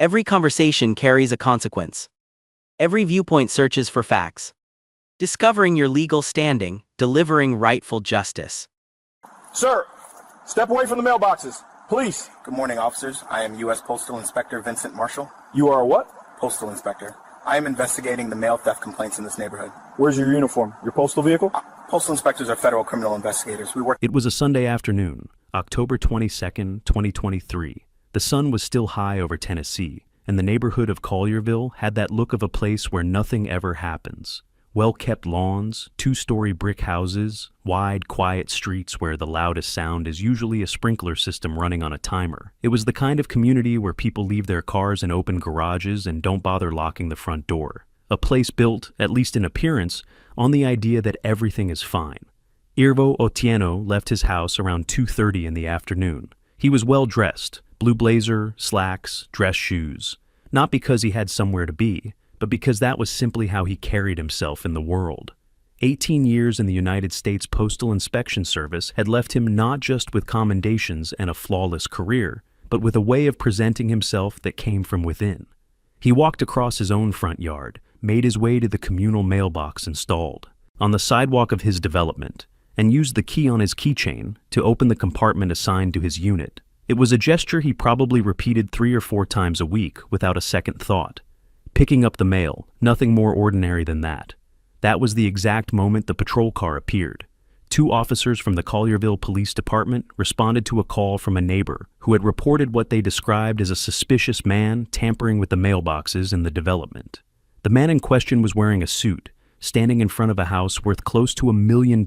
Every conversation carries a consequence. Every viewpoint searches for facts. Discovering your legal standing, delivering rightful justice. Sir, step away from the mailboxes. Police. Good morning, officers. I am U.S. Postal Inspector Vincent Marshall. You are a what? Postal Inspector. I am investigating the mail theft complaints in this neighborhood. Where's your uniform? Your postal vehicle? Postal inspectors are federal criminal investigators. We work. It was a Sunday afternoon, October 22nd, 2023. The sun was still high over Tennessee, and the neighborhood of Collierville had that look of a place where nothing ever happens. Well-kept lawns, two-story brick houses, wide, quiet streets where the loudest sound is usually a sprinkler system running on a timer. It was the kind of community where people leave their cars in open garages and don't bother locking the front door. A place built, at least in appearance, on the idea that everything is fine. Irvo Otieno left his house around 2:30 in the afternoon. He was well-dressed, blue blazer, slacks, dress shoes. Not because he had somewhere to be, but because that was simply how he carried himself in the world. 18 years in the United States Postal Inspection Service had left him not just with commendations and a flawless career, but with a way of presenting himself that came from within. He walked across his own front yard, made his way to the communal mailbox installed on the sidewalk of his development, and used the key on his keychain to open the compartment assigned to his unit. It was a gesture he probably repeated 3 or 4 times a week without a second thought. Picking up the mail, nothing more ordinary than that. That was the exact moment the patrol car appeared. 2 officers from the Collierville Police Department responded to a call from a neighbor who had reported what they described as a suspicious man tampering with the mailboxes in the development. The man in question was wearing a suit, standing in front of a house worth close to $1 million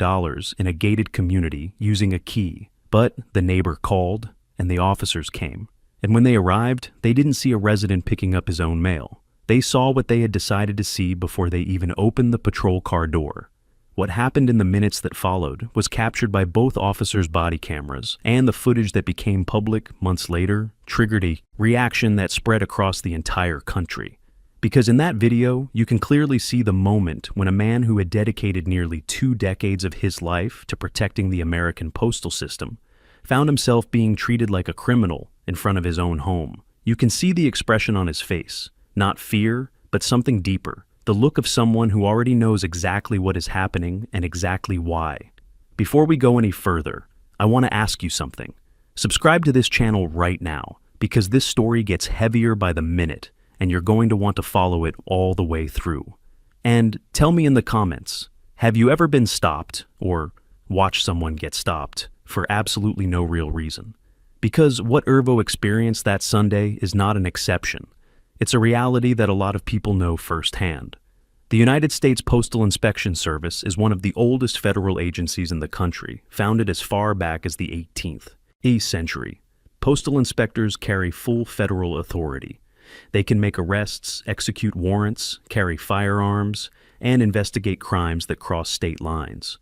in a gated community using a key. But the neighbor called, and the officers came. And when they arrived, they didn't see a resident picking up his own mail. They saw what they had decided to see before they even opened the patrol car door. What happened in the minutes that followed was captured by both officers' body cameras, and the footage that became public months later triggered a reaction that spread across the entire country. Because in that video, you can clearly see the moment when a man who had dedicated nearly 2 decades of his life to protecting the American postal system found himself being treated like a criminal in front of his own home. You can see the expression on his face. Not fear, but something deeper. The look of someone who already knows exactly what is happening and exactly why. Before we go any further, I want to ask you something. Subscribe to this channel right now, because this story gets heavier by the minute, and you're going to want to follow it all the way through. And tell me in the comments, have you ever been stopped, or watched someone get stopped, for absolutely no real reason? Because what Irvo experienced that Sunday is not an exception. It's a reality that a lot of people know firsthand. The United States Postal Inspection Service is one of the oldest federal agencies in the country, founded as far back as the 18th century. Postal inspectors carry full federal authority. They can make arrests, execute warrants, carry firearms, and investigate crimes that cross state lines.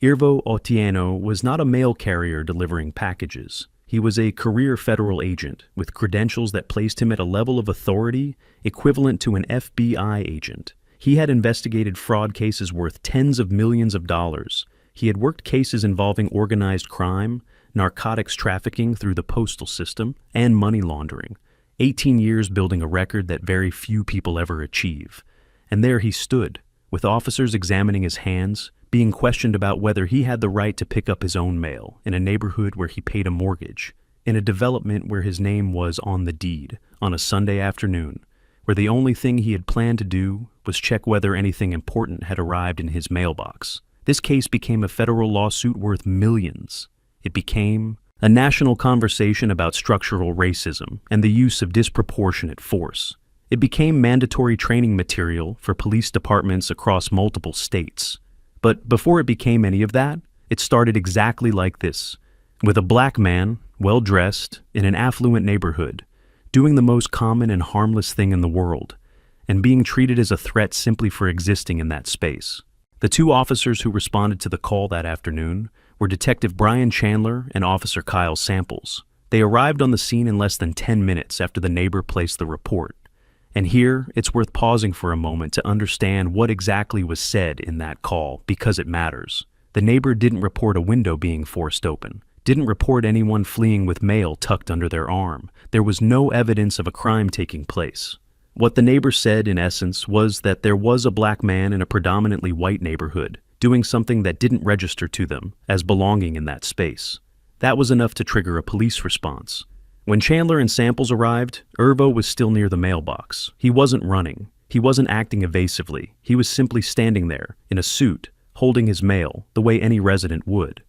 Irvo Otieno was not a mail carrier delivering packages. He was a career federal agent with credentials that placed him at a level of authority equivalent to an FBI agent. He had investigated fraud cases worth tens of millions of dollars. He had worked cases involving organized crime, narcotics trafficking through the postal system, and money laundering. 18 years building a record that very few people ever achieve. And there he stood, with officers examining his hands, being questioned about whether he had the right to pick up his own mail in a neighborhood where he paid a mortgage, in a development where his name was on the deed, on a Sunday afternoon, where the only thing he had planned to do was check whether anything important had arrived in his mailbox. This case became a federal lawsuit worth millions. It became a national conversation about structural racism and the use of disproportionate force. It became mandatory training material for police departments across multiple states. But before it became any of that, it started exactly like this, with a black man, well-dressed, in an affluent neighborhood, doing the most common and harmless thing in the world, and being treated as a threat simply for existing in that space. The 2 officers who responded to the call that afternoon were Detective Brian Chandler and Officer Kyle Samples. They arrived on the scene in less than 10 minutes after the neighbor placed the report. And here, it's worth pausing for a moment to understand what exactly was said in that call, because it matters. The neighbor didn't report a window being forced open, didn't report anyone fleeing with mail tucked under their arm. There was no evidence of a crime taking place. What the neighbor said, in essence, was that there was a black man in a predominantly white neighborhood doing something that didn't register to them as belonging in that space. That was enough to trigger a police response. When Chandler and Samples arrived, Irvo was still near the mailbox. He wasn't running. He wasn't acting evasively. He was simply standing there, in a suit, holding his mail, the way any resident would.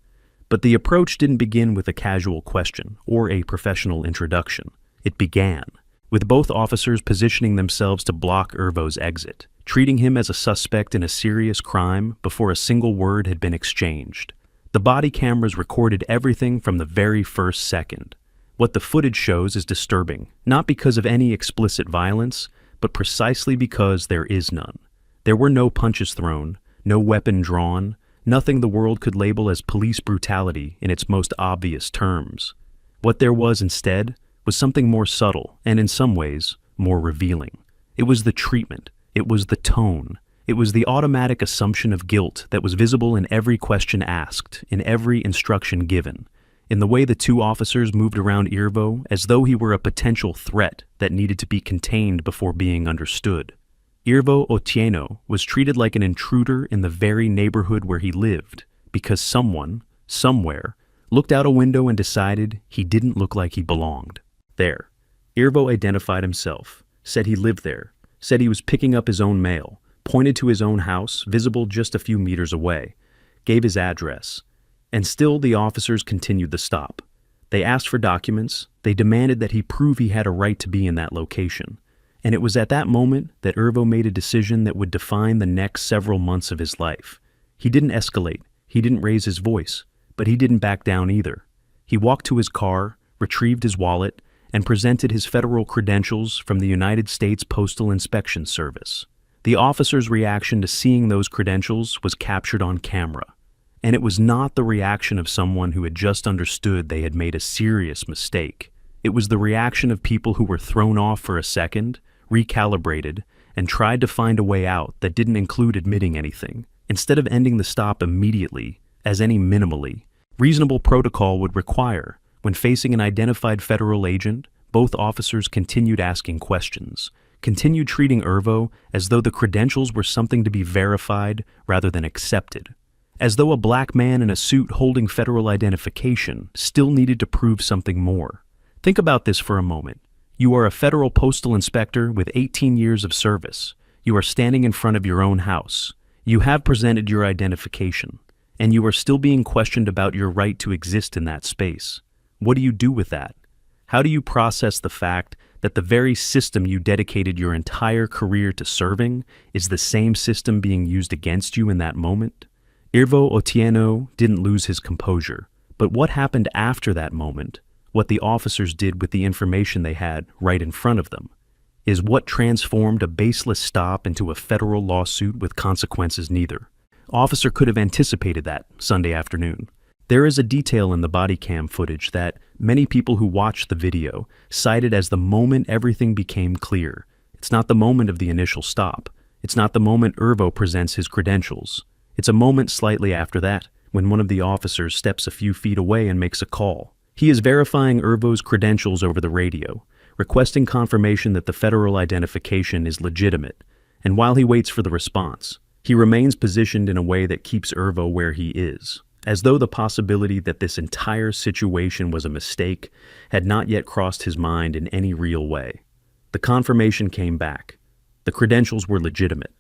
But the approach didn't begin with a casual question or a professional introduction. It began with both officers positioning themselves to block Irvo's exit, treating him as a suspect in a serious crime before a single word had been exchanged. The body cameras recorded everything from the very first second. What the footage shows is disturbing, not because of any explicit violence, but precisely because there is none. There were no punches thrown, no weapon drawn, nothing the world could label as police brutality in its most obvious terms. What there was instead was something more subtle and, in some ways, more revealing. It was the treatment. It was the tone. It was the automatic assumption of guilt that was visible in every question asked, in every instruction given, in the way the two officers moved around Irvo as though he were a potential threat that needed to be contained before being understood. Irvo Otieno was treated like an intruder in the very neighborhood where he lived, because someone, somewhere, looked out a window and decided he didn't look like he belonged. There. Irvo identified himself, said he lived there, said he was picking up his own mail, pointed to his own house, visible just a few meters away, gave his address. And still the officers continued the stop. They asked for documents. They demanded that he prove he had a right to be in that location. And it was at that moment that Irvo made a decision that would define the next several months of his life. He didn't escalate. He didn't raise his voice. But he didn't back down either. He walked to his car, retrieved his wallet, and presented his federal credentials from the United States Postal Inspection Service. The officer's reaction to seeing those credentials was captured on camera. And it was not the reaction of someone who had just understood they had made a serious mistake. It was the reaction of people who were thrown off for a second, recalibrated, and tried to find a way out that didn't include admitting anything. Instead of ending the stop immediately, as any minimally, reasonable protocol would require, when facing an identified federal agent, both officers continued asking questions, continued treating Irvo as though the credentials were something to be verified rather than accepted. As though a black man in a suit holding federal identification still needed to prove something more. Think about this for a moment. You are a federal postal inspector with 18 years of service. You are standing in front of your own house. You have presented your identification, and you are still being questioned about your right to exist in that space. What do you do with that? How do you process the fact that the very system you dedicated your entire career to serving is the same system being used against you in that moment? Irvo Otieno didn't lose his composure, but what happened after that moment, what the officers did with the information they had right in front of them, is what transformed a baseless stop into a federal lawsuit with consequences neither. Officer could have anticipated that Sunday afternoon. There is a detail in the body cam footage that many people who watched the video cited as the moment everything became clear. It's not the moment of the initial stop. It's not the moment Irvo presents his credentials. It's a moment slightly after that, when one of the officers steps a few feet away and makes a call. He is verifying Irvo's credentials over the radio, requesting confirmation that the federal identification is legitimate, and while he waits for the response, he remains positioned in a way that keeps Irvo where he is, as though the possibility that this entire situation was a mistake had not yet crossed his mind in any real way. The confirmation came back. The credentials were legitimate.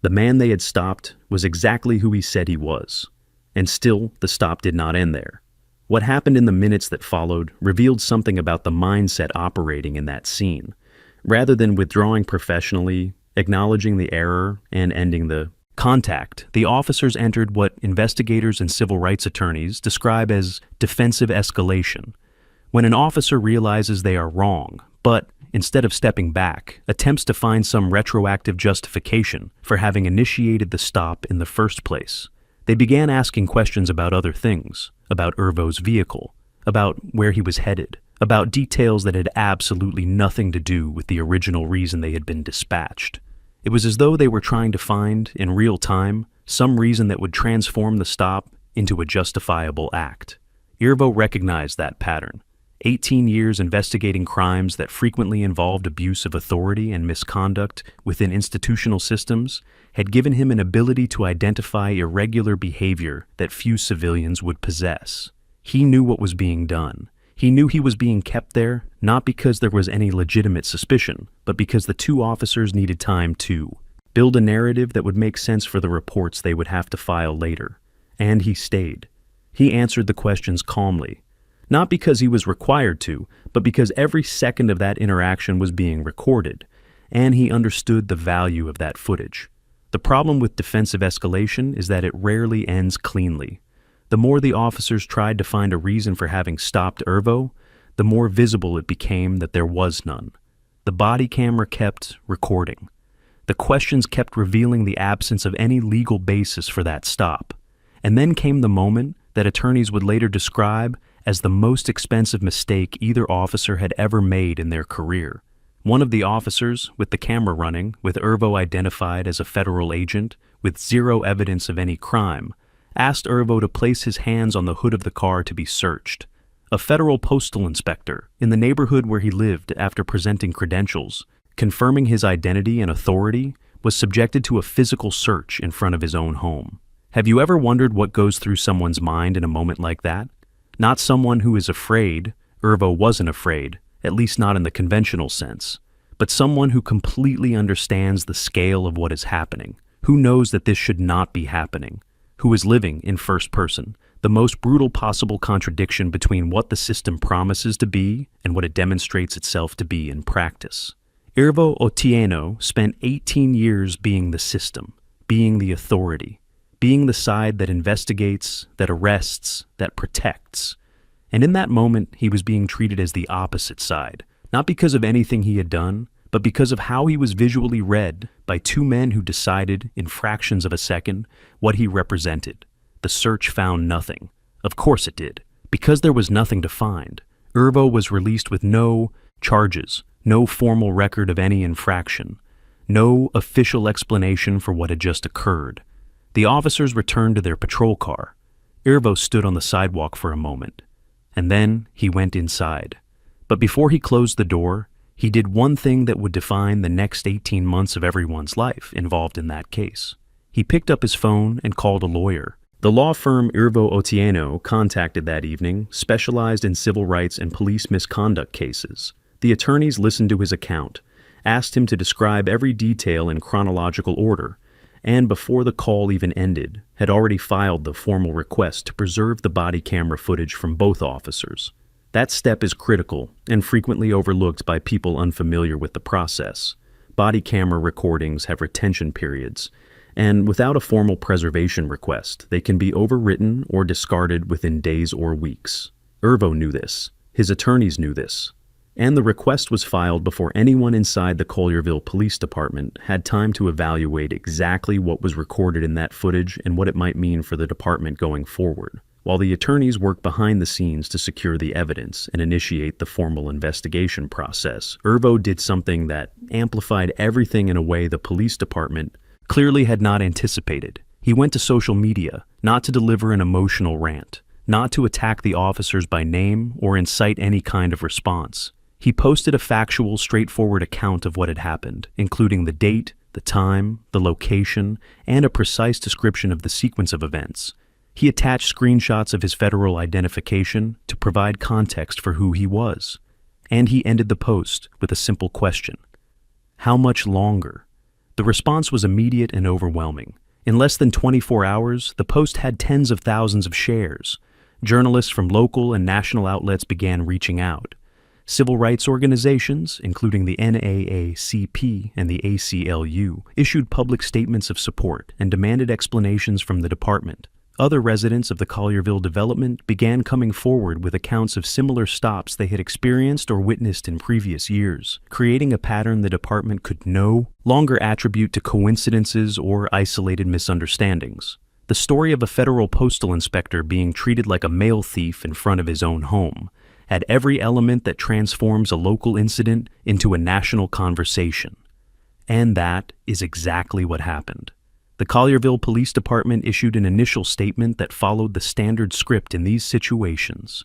The man they had stopped was exactly who he said he was. And still, the stop did not end there. What happened in the minutes that followed revealed something about the mindset operating in that scene. Rather than withdrawing professionally, acknowledging the error, and ending the contact, the officers entered what investigators and civil rights attorneys describe as defensive escalation. When an officer realizes they are wrong, but instead of stepping back, attempts to find some retroactive justification for having initiated the stop in the first place. They began asking questions about other things, about Irvo's vehicle, about where he was headed, about details that had absolutely nothing to do with the original reason they had been dispatched. It was as though they were trying to find, in real time, some reason that would transform the stop into a justifiable act. Irvo recognized that pattern. 18 years investigating crimes that frequently involved abuse of authority and misconduct within institutional systems had given him an ability to identify irregular behavior that few civilians would possess. He knew what was being done. He knew he was being kept there, not because there was any legitimate suspicion, but because the two officers needed time to build a narrative that would make sense for the reports they would have to file later. And he stayed. He answered the questions calmly. Not because he was required to, but because every second of that interaction was being recorded, and he understood the value of that footage. The problem with defensive escalation is that it rarely ends cleanly. The more the officers tried to find a reason for having stopped Irvo, the more visible it became that there was none. The body camera kept recording. The questions kept revealing the absence of any legal basis for that stop. And then came the moment that attorneys would later describe as the most expensive mistake either officer had ever made in their career. One of the officers, with the camera running, with Irvo identified as a federal agent, with zero evidence of any crime, asked Irvo to place his hands on the hood of the car to be searched. A federal postal inspector, in the neighborhood where he lived after presenting credentials, confirming his identity and authority, was subjected to a physical search in front of his own home. Have you ever wondered what goes through someone's mind in a moment like that? Not someone who is afraid. Irvo wasn't afraid, at least not in the conventional sense, but someone who completely understands the scale of what is happening, who knows that this should not be happening, who is living in first person, the most brutal possible contradiction between what the system promises to be and what it demonstrates itself to be in practice. Irvo Otieno spent 18 years being the system, being the authority, being the side that investigates, that arrests, that protects. And in that moment, he was being treated as the opposite side, not because of anything he had done, but because of how he was visually read by two men who decided, in fractions of a second, what he represented. The search found nothing. Of course it did. Because there was nothing to find, Irvo was released with no charges, no formal record of any infraction, no official explanation for what had just occurred. The officers returned to their patrol car. Irvo stood on the sidewalk for a moment, and then he went inside. But before he closed the door, he did one thing that would define the next 18 months of everyone's life involved in that case. He picked up his phone and called a lawyer. The law firm Irvo Otieno contacted that evening specialized in civil rights and police misconduct cases. The attorneys listened to his account, asked him to describe every detail in chronological order, and before the call even ended, had already filed the formal request to preserve the body camera footage from both officers. That step is critical and frequently overlooked by people unfamiliar with the process. Body camera recordings have retention periods, and without a formal preservation request, they can be overwritten or discarded within days or weeks. Irvo knew this. His attorneys knew this. And the request was filed before anyone inside the Collierville Police Department had time to evaluate exactly what was recorded in that footage and what it might mean for the department going forward. While the attorneys worked behind the scenes to secure the evidence and initiate the formal investigation process, Irvo did something that amplified everything in a way the police department clearly had not anticipated. He went to social media, not to deliver an emotional rant, not to attack the officers by name or incite any kind of response. He posted a factual, straightforward account of what had happened, including the date, the time, the location, and a precise description of the sequence of events. He attached screenshots of his federal identification to provide context for who he was. And he ended the post with a simple question: how much longer? The response was immediate and overwhelming. In less than 24 hours, the post had tens of thousands of shares. Journalists from local and national outlets began reaching out. Civil rights organizations, including the NAACP and the ACLU, issued public statements of support and demanded explanations from the department. Other residents of the Collierville development began coming forward with accounts of similar stops they had experienced or witnessed in previous years, creating a pattern the department could no longer attribute to coincidences or isolated misunderstandings. The story of a federal postal inspector being treated like a mail thief in front of his own home had every element that transforms a local incident into a national conversation. And that is exactly what happened. The Collierville Police Department issued an initial statement that followed the standard script in these situations.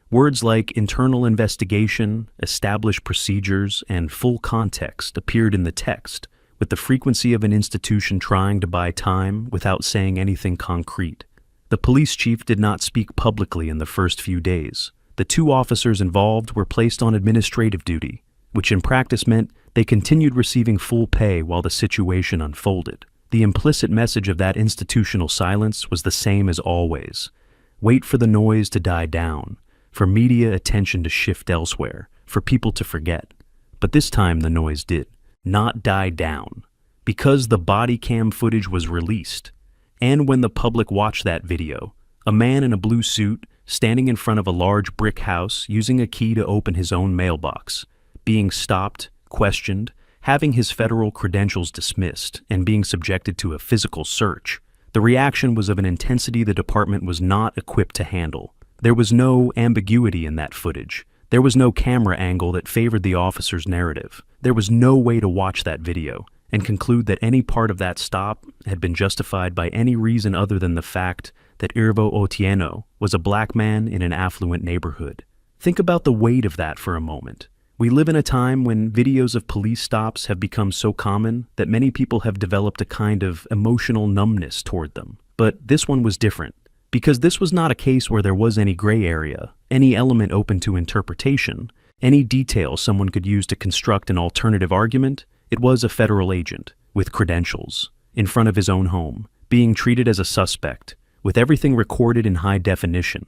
Words like internal investigation, established procedures, and full context appeared in the text, with the frequency of an institution trying to buy time without saying anything concrete. The police chief did not speak publicly in the first few days. The two officers involved were placed on administrative duty, which in practice meant they continued receiving full pay while the situation unfolded. The implicit message of that institutional silence was the same as always. Wait for the noise to die down, for media attention to shift elsewhere, for people to forget. But this time the noise did not die down, because the body cam footage was released. And when the public watched that video, a man in a blue suit standing in front of a large brick house using a key to open his own mailbox, being stopped, questioned, having his federal credentials dismissed, and being subjected to a physical search, the reaction was of an intensity the department was not equipped to handle. There was no ambiguity in that footage. There was no camera angle that favored the officer's narrative. There was no way to watch that video and conclude that any part of that stop had been justified by any reason other than the fact that Irvo Otieno was a black man in an affluent neighborhood. Think about the weight of that for a moment. We live in a time when videos of police stops have become so common that many people have developed a kind of emotional numbness toward them. But this one was different, because this was not a case where there was any gray area, any element open to interpretation, any detail someone could use to construct an alternative argument. It was a federal agent, with credentials, in front of his own home, being treated as a suspect, with everything recorded in high definition.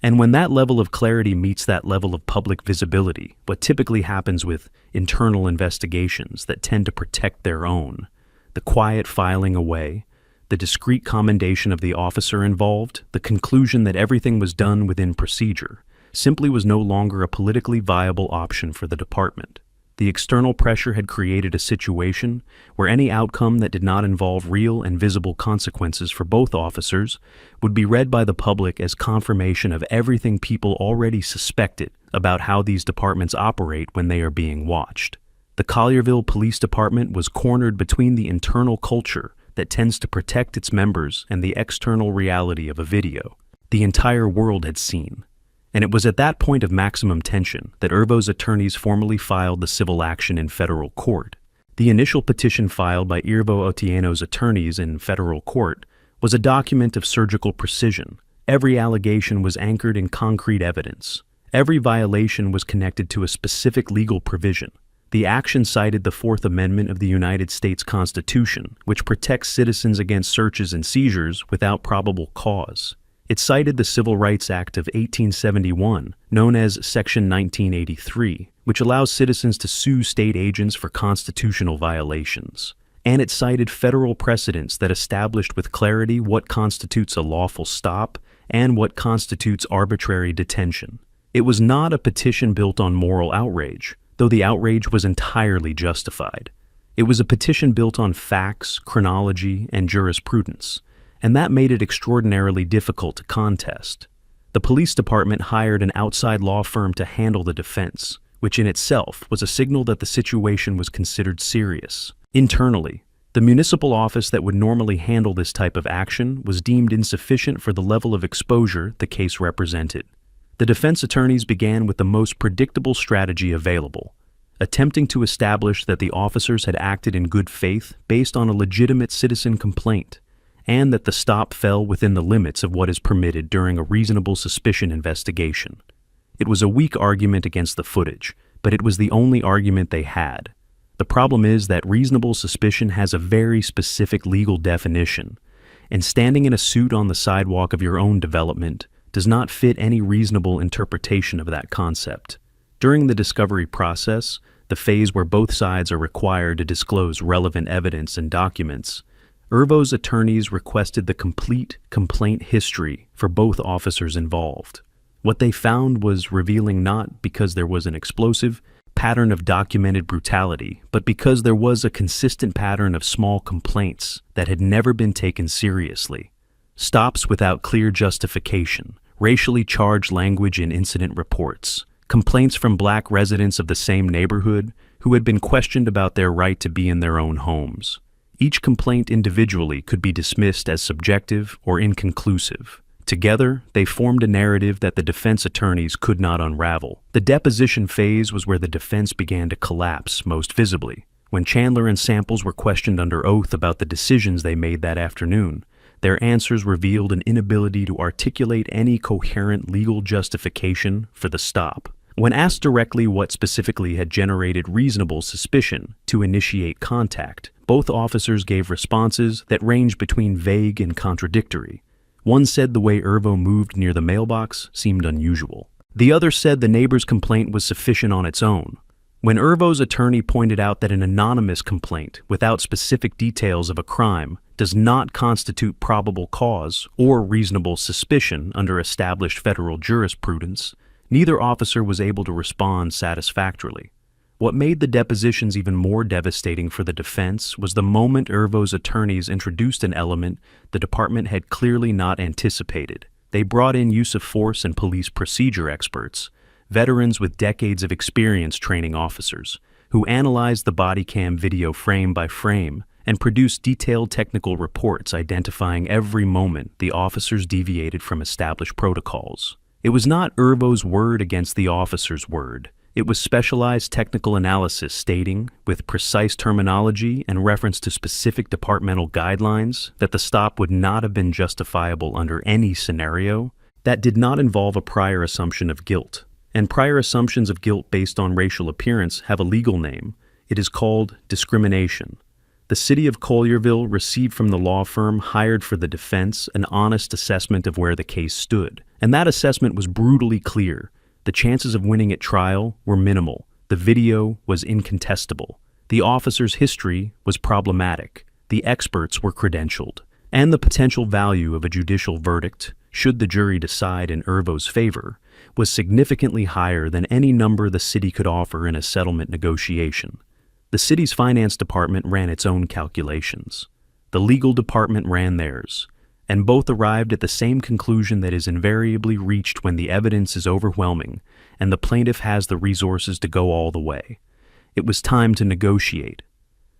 And when that level of clarity meets that level of public visibility, what typically happens with internal investigations that tend to protect their own, the quiet filing away, the discreet commendation of the officer involved, the conclusion that everything was done within procedure, simply was no longer a politically viable option for the department. The external pressure had created a situation where any outcome that did not involve real and visible consequences for both officers would be read by the public as confirmation of everything people already suspected about how these departments operate when they are being watched. The Collierville Police Department was cornered between the internal culture that tends to protect its members and the external reality of a video the entire world had seen. And it was at that point of maximum tension that Irvo's attorneys formally filed the civil action in federal court. The initial petition filed by Irvo Otieno's attorneys in federal court was a document of surgical precision. Every allegation was anchored in concrete evidence. Every violation was connected to a specific legal provision. The action cited the Fourth Amendment of the United States Constitution, which protects citizens against searches and seizures without probable cause. It cited the Civil Rights Act of 1871, known as Section 1983, which allows citizens to sue state agents for constitutional violations. And it cited federal precedents that established with clarity what constitutes a lawful stop and what constitutes arbitrary detention. It was not a petition built on moral outrage, though the outrage was entirely justified. It was a petition built on facts, chronology, and jurisprudence, and that made it extraordinarily difficult to contest. The police department hired an outside law firm to handle the defense, which in itself was a signal that the situation was considered serious. Internally, the municipal office that would normally handle this type of action was deemed insufficient for the level of exposure the case represented. The defense attorneys began with the most predictable strategy available, attempting to establish that the officers had acted in good faith based on a legitimate citizen complaint, and that the stop fell within the limits of what is permitted during a reasonable suspicion investigation. It was a weak argument against the footage, but it was the only argument they had. The problem is that reasonable suspicion has a very specific legal definition, and standing in a suit on the sidewalk of your own development does not fit any reasonable interpretation of that concept. During the discovery process, the phase where both sides are required to disclose relevant evidence and documents, Irvo's attorneys requested the complete complaint history for both officers involved. What they found was revealing not because there was an explosive pattern of documented brutality, but because there was a consistent pattern of small complaints that had never been taken seriously. Stops without clear justification, racially charged language in incident reports, complaints from black residents of the same neighborhood who had been questioned about their right to be in their own homes. Each complaint individually could be dismissed as subjective or inconclusive. Together, they formed a narrative that the defense attorneys could not unravel. The deposition phase was where the defense began to collapse most visibly. When Chandler and Samples were questioned under oath about the decisions they made that afternoon, their answers revealed an inability to articulate any coherent legal justification for the stop. When asked directly what specifically had generated reasonable suspicion to initiate contact, both officers gave responses that ranged between vague and contradictory. One said the way Irvo moved near the mailbox seemed unusual. The other said the neighbor's complaint was sufficient on its own. When Irvo's attorney pointed out that an anonymous complaint without specific details of a crime does not constitute probable cause or reasonable suspicion under established federal jurisprudence, neither officer was able to respond satisfactorily. What made the depositions even more devastating for the defense was the moment Irvo's attorneys introduced an element the department had clearly not anticipated. They brought in use of force and police procedure experts, veterans with decades of experience training officers, who analyzed the body cam video frame by frame and produced detailed technical reports identifying every moment the officers deviated from established protocols. It was not Irvo's word against the officer's word. It was specialized technical analysis stating, with precise terminology and reference to specific departmental guidelines, that the stop would not have been justifiable under any scenario that did not involve a prior assumption of guilt. And prior assumptions of guilt based on racial appearance have a legal name. It is called discrimination. The city of Collierville received from the law firm hired for the defense an honest assessment of where the case stood, and that assessment was brutally clear. The chances of winning at trial were minimal. The video was incontestable. The officer's history was problematic. The experts were credentialed. And the potential value of a judicial verdict, should the jury decide in Irvo's favor, was significantly higher than any number the city could offer in a settlement negotiation. The city's finance department ran its own calculations. The legal department ran theirs, and both arrived at the same conclusion that is invariably reached when the evidence is overwhelming and the plaintiff has the resources to go all the way. It was time to negotiate.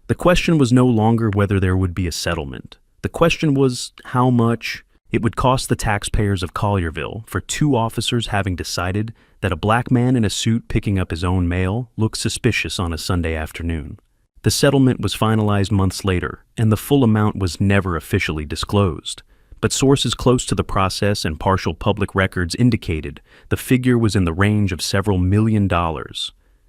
The question was no longer whether there would be a settlement. The question was how much it would cost the taxpayers of Collierville for two officers having decided that a black man in a suit picking up his own mail looked suspicious on a Sunday afternoon. The settlement was finalized months later, and the full amount was never officially disclosed. But sources close to the process and partial public records indicated the figure was in the range of several $1 million.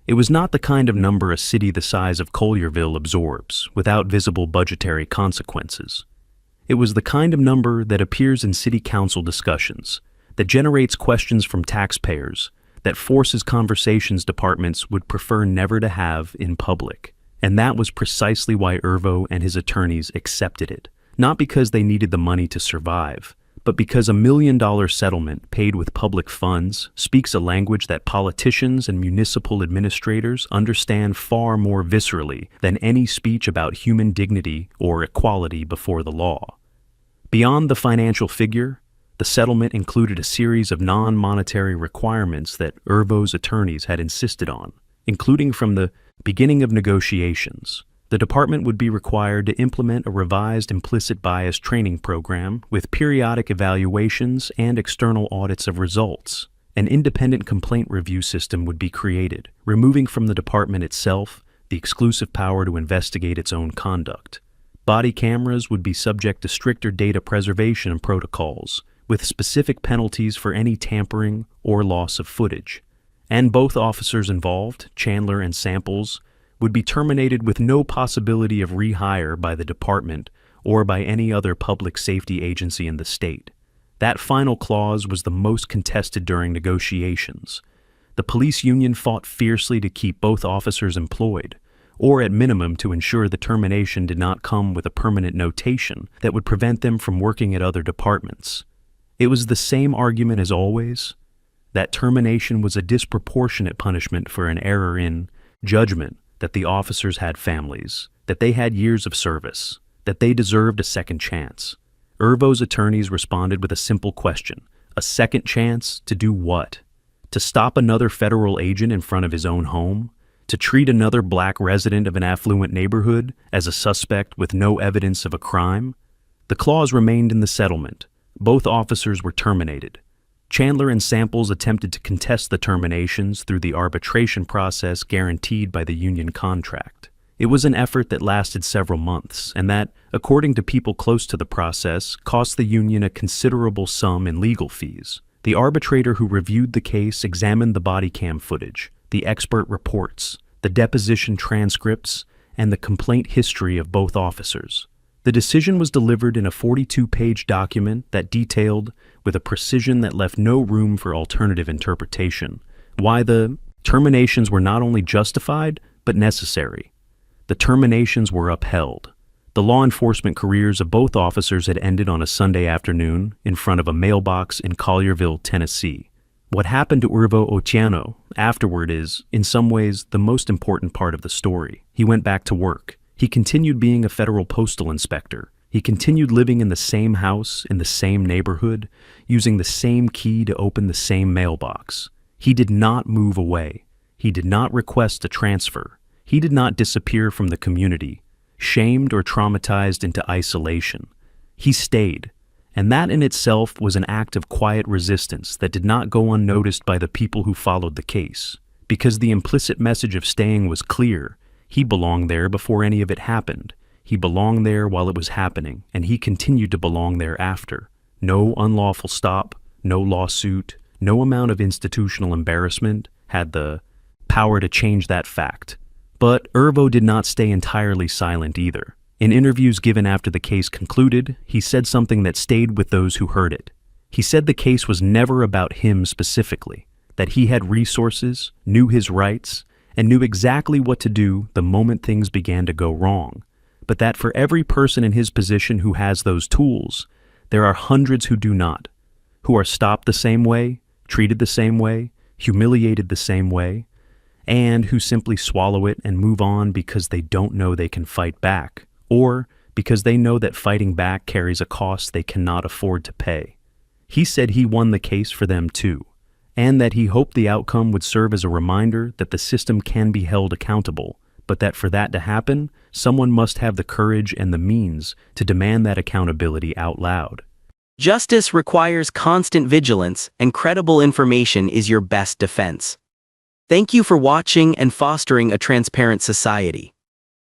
It was not the kind of number a city the size of Collierville absorbs without visible budgetary consequences. It was the kind of number that appears in city council discussions, that generates questions from taxpayers, that forces conversations departments would prefer never to have in public. And that was precisely why Irvo and his attorneys accepted it. Not because they needed the money to survive, but because $1 million settlement paid with public funds speaks a language that politicians and municipal administrators understand far more viscerally than any speech about human dignity or equality before the law. Beyond the financial figure, the settlement included a series of non-monetary requirements that Irvo's attorneys had insisted on, including from the beginning of negotiations. The department would be required to implement a revised implicit bias training program with periodic evaluations and external audits of results. An independent complaint review system would be created, removing from the department itself the exclusive power to investigate its own conduct. Body cameras would be subject to stricter data preservation protocols, with specific penalties for any tampering or loss of footage. And both officers involved, Chandler and Samples, would be terminated with no possibility of rehire by the department or by any other public safety agency in the state. That final clause was the most contested during negotiations. The police union fought fiercely to keep both officers employed, or at minimum to ensure the termination did not come with a permanent notation that would prevent them from working at other departments. It was the same argument as always, that termination was a disproportionate punishment for an error in judgment, that the officers had families, that they had years of service, that they deserved a second chance. Irvo's attorneys responded with a simple question: a second chance to do what? To stop another federal agent in front of his own home? To treat another black resident of an affluent neighborhood as a suspect with no evidence of a crime? The clause remained in the settlement. Both officers were terminated. Chandler and Samples attempted to contest the terminations through the arbitration process guaranteed by the union contract. It was an effort that lasted several months, and that, according to people close to the process, cost the union a considerable sum in legal fees. The arbitrator who reviewed the case examined the body cam footage, the expert reports, the deposition transcripts, and the complaint history of both officers. The decision was delivered in a 42-page document that detailed, with a precision that left no room for alternative interpretation, why the terminations were not only justified, but necessary. The terminations were upheld. The law enforcement careers of both officers had ended on a Sunday afternoon in front of a mailbox in Collierville, Tennessee. What happened to Urvo Ochiano afterward is, in some ways, the most important part of the story. He went back to work. He continued being a federal postal inspector. He continued living in the same house, in the same neighborhood, using the same key to open the same mailbox. He did not move away. He did not request a transfer. He did not disappear from the community, shamed or traumatized into isolation. He stayed, and that in itself was an act of quiet resistance that did not go unnoticed by the people who followed the case, because the implicit message of staying was clear. He belonged there before any of it happened. He belonged there while it was happening, and he continued to belong there after. No unlawful stop, no lawsuit, no amount of institutional embarrassment had the power to change that fact. But Urvo did not stay entirely silent either. In interviews given after the case concluded, he said something that stayed with those who heard it. He said the case was never about him specifically, that he had resources, knew his rights, and knew exactly what to do the moment things began to go wrong, but that for every person in his position who has those tools, there are hundreds who do not, who are stopped the same way, treated the same way, humiliated the same way, and who simply swallow it and move on because they don't know they can fight back, or because they know that fighting back carries a cost they cannot afford to pay. He said he won the case for them too, and that he hoped the outcome would serve as a reminder that the system can be held accountable, but that for that to happen, someone must have the courage and the means to demand that accountability out loud. Justice requires constant vigilance, and credible information is your best defense. Thank you for watching and fostering a transparent society.